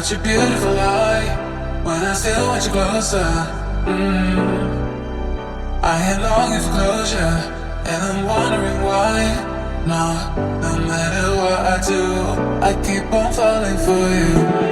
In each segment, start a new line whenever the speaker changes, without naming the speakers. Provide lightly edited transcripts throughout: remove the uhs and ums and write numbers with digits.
such a beautiful lie. When I still want you closer, I am longing for closure, and I'm wondering why. No matter what I do, I keep on falling for you.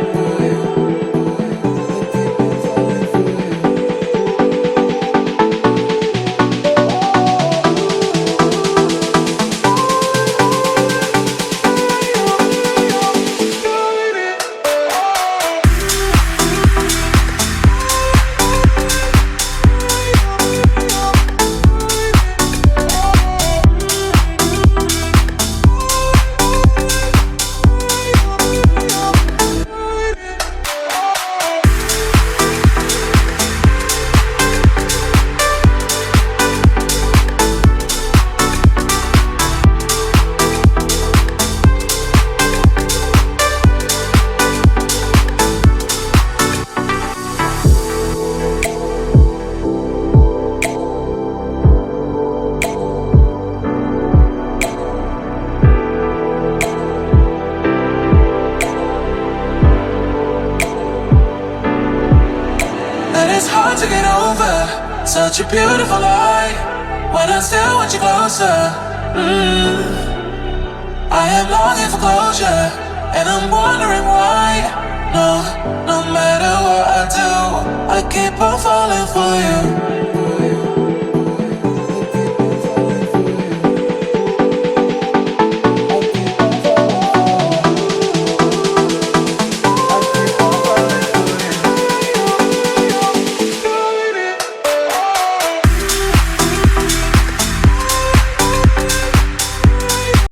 It's hard to get over such a beautiful lie. When I still want you closer, I am longing for closure, and I'm wondering why. No matter what I do, I keep on falling for you.